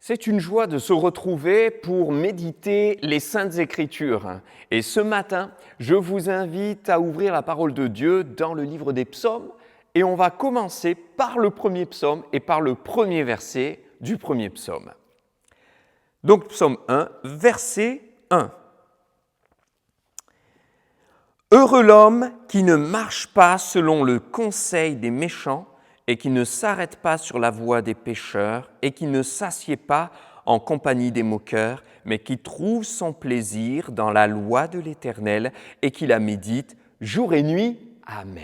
C'est une joie de se retrouver pour méditer les Saintes Écritures. Et ce matin, je vous invite à ouvrir la parole de Dieu dans le livre des psaumes. Et on va commencer par le premier psaume et par le premier verset du premier psaume. Donc, psaume 1, verset 1. Heureux l'homme qui ne marche pas selon le conseil des méchants, et qui ne s'arrête pas sur la voie des pécheurs, et qui ne s'assied pas en compagnie des moqueurs, mais qui trouve son plaisir dans la loi de l'Éternel, et qui la médite jour et nuit. Amen.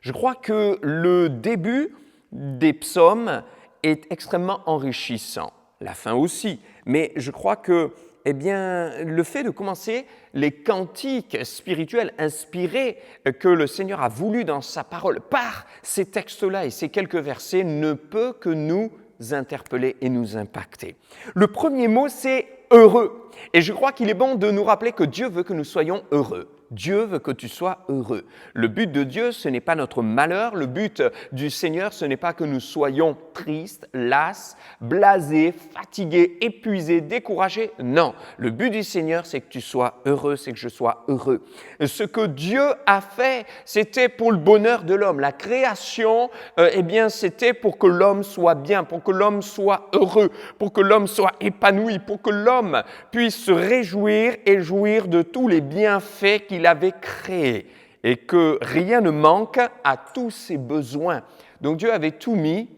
Je crois que le début des psaumes est extrêmement enrichissant, la fin aussi, mais je crois que le fait de commencer les cantiques spirituels inspirés que le Seigneur a voulu dans sa parole par ces textes-là et ces quelques versets ne peut que nous interpeller et nous impacter. Le premier mot, c'est « heureux ». Et je crois qu'il est bon de nous rappeler que Dieu veut que nous soyons heureux. Dieu veut que tu sois heureux. Le but de Dieu, ce n'est pas notre malheur. Le but du Seigneur, ce n'est pas que nous soyons tristes, las, blasés, fatigués, épuisés, découragés. Non, le but du Seigneur, c'est que tu sois heureux, c'est que je sois heureux. Ce que Dieu a fait, c'était pour le bonheur de l'homme. La création, c'était pour que l'homme soit bien, pour que l'homme soit heureux, pour que l'homme soit épanoui, pour que l'homme puisse se réjouir et jouir de tous les bienfaits qu'il avait créé et que rien ne manque à tous ses besoins. Donc Dieu avait tout mis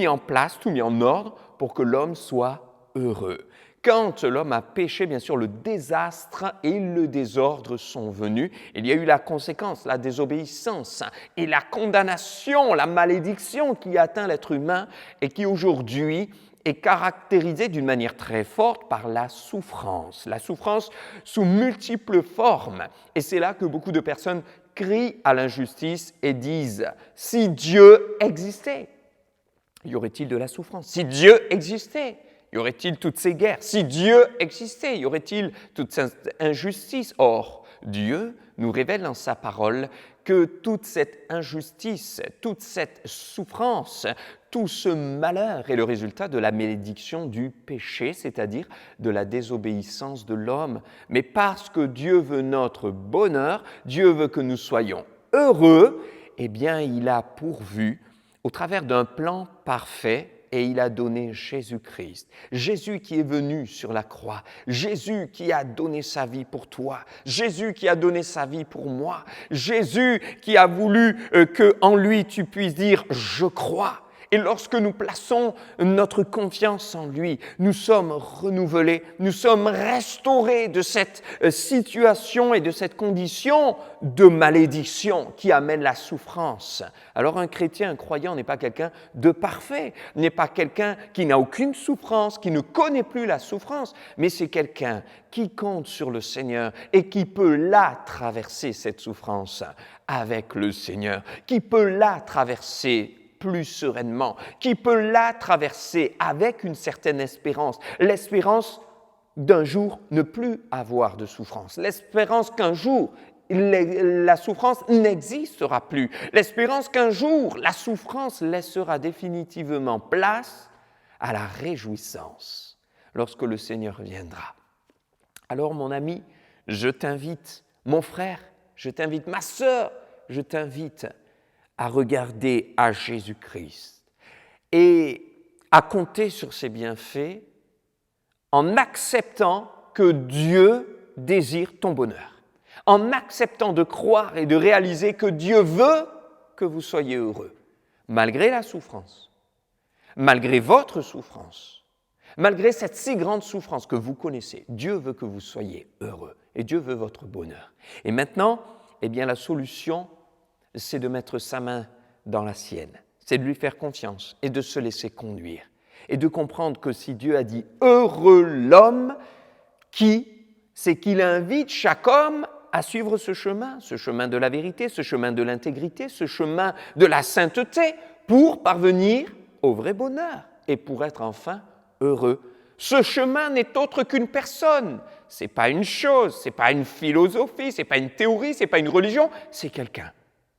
en place, tout mis en ordre pour que l'homme soit heureux. Quand l'homme a péché, bien sûr, le désastre et le désordre sont venus. Il y a eu la conséquence, la désobéissance et la condamnation, la malédiction qui atteint l'être humain et qui aujourd'hui est caractérisée d'une manière très forte par la souffrance sous multiples formes. Et c'est là que beaucoup de personnes crient à l'injustice et disent « Si Dieu existait, y aurait-il de la souffrance? Si Dieu existait, y aurait-il toutes ces guerres? Si Dieu existait, y aurait-il toute cette injustice? » Or, Dieu nous révèle dans sa parole que toute cette injustice, toute cette souffrance, tout ce malheur est le résultat de la malédiction du péché, c'est-à-dire de la désobéissance de l'homme. Mais parce que Dieu veut notre bonheur, Dieu veut que nous soyons heureux, il a pourvu au travers d'un plan parfait et il a donné Jésus-Christ. Jésus qui est venu sur la croix, Jésus qui a donné sa vie pour toi, Jésus qui a donné sa vie pour moi, Jésus qui a voulu qu'en lui tu puisses dire « je crois ». Et lorsque nous plaçons notre confiance en lui, nous sommes renouvelés, nous sommes restaurés de cette situation et de cette condition de malédiction qui amène la souffrance. Alors un chrétien, un croyant n'est pas quelqu'un de parfait, n'est pas quelqu'un qui n'a aucune souffrance, qui ne connaît plus la souffrance, mais c'est quelqu'un qui compte sur le Seigneur et qui peut la traverser, cette souffrance, avec le Seigneur, qui peut la traverser plus sereinement, qui peut la traverser avec une certaine espérance, l'espérance d'un jour ne plus avoir de souffrance, l'espérance qu'un jour la souffrance n'existera plus, l'espérance qu'un jour la souffrance laissera définitivement place à la réjouissance lorsque le Seigneur viendra. Alors mon ami, je t'invite, mon frère, je t'invite, ma sœur, je t'invite à regarder à Jésus-Christ et à compter sur ses bienfaits en acceptant que Dieu désire ton bonheur, en acceptant de croire et de réaliser que Dieu veut que vous soyez heureux, malgré la souffrance, malgré votre souffrance, malgré cette si grande souffrance que vous connaissez. Dieu veut que vous soyez heureux et Dieu veut votre bonheur. Et maintenant, la solution, c'est de mettre sa main dans la sienne, c'est de lui faire confiance et de se laisser conduire et de comprendre que si Dieu a dit « heureux l'homme », c'est qu'il invite chaque homme à suivre ce chemin de la vérité, ce chemin de l'intégrité, ce chemin de la sainteté pour parvenir au vrai bonheur et pour être enfin heureux. Ce chemin n'est autre qu'une personne, ce n'est pas une chose, ce n'est pas une philosophie, ce n'est pas une théorie, ce n'est pas une religion, c'est quelqu'un.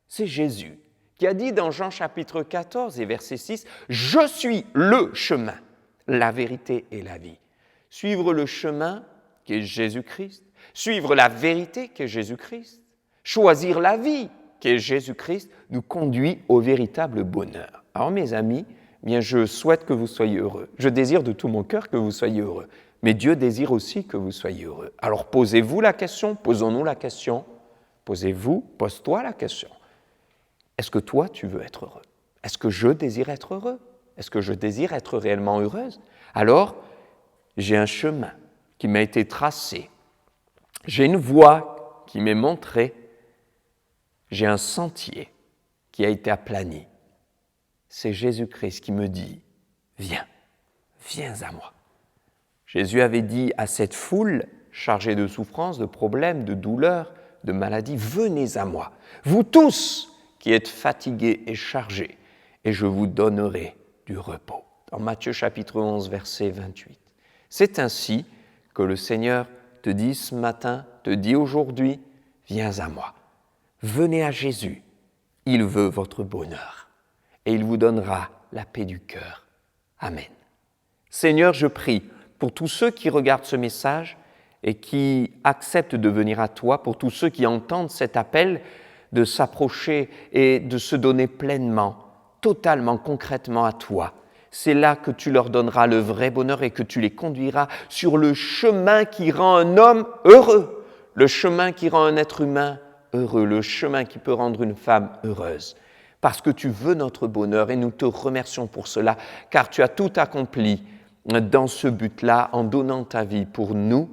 C'est Jésus qui a dit dans Jean chapitre 14 et verset 6 « Je suis le chemin, la vérité et la vie. Suivre le chemin qui est Jésus-Christ, suivre la vérité qui est Jésus-Christ, choisir la vie qui est Jésus-Christ nous conduit au véritable bonheur. Alors mes amis, bien je souhaite que vous soyez heureux. Je désire de tout mon cœur que vous soyez heureux. Mais Dieu désire aussi que vous soyez heureux. Alors posez-vous la question, posons-nous la question, pose-toi la question. Est-ce que toi, tu veux être heureux? Est-ce que je désire être heureux? Est-ce que je désire être réellement heureuse? Alors, j'ai un chemin qui m'a été tracé. J'ai une voie qui m'est montrée. J'ai un sentier qui a été aplani. C'est Jésus-Christ qui me dit, viens à moi. Jésus avait dit à cette foule chargée de souffrances, de problèmes, de douleurs, de maladies, venez à moi, vous tous qui êtes fatigués et chargés, et je vous donnerai du repos. Dans Matthieu chapitre 11, verset 28. C'est ainsi que le Seigneur te dit ce matin, te dit aujourd'hui, viens à moi. Venez à Jésus, il veut votre bonheur et il vous donnera la paix du cœur. Amen. Seigneur, je prie pour tous ceux qui regardent ce message et qui acceptent de venir à toi, pour tous ceux qui entendent cet appel de s'approcher et de se donner pleinement, totalement, concrètement à toi. C'est là que tu leur donneras le vrai bonheur et que tu les conduiras sur le chemin qui rend un homme heureux, le chemin qui rend un être humain heureux, le chemin qui peut rendre une femme heureuse. Parce que tu veux notre bonheur et nous te remercions pour cela, car tu as tout accompli dans ce but-là en donnant ta vie pour nous.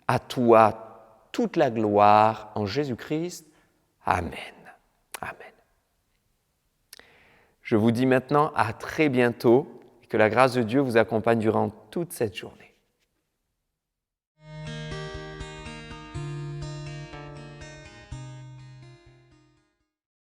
À toi toute la gloire en Jésus-Christ. Amen. Amen. Je vous dis maintenant à très bientôt et que la grâce de Dieu vous accompagne durant toute cette journée.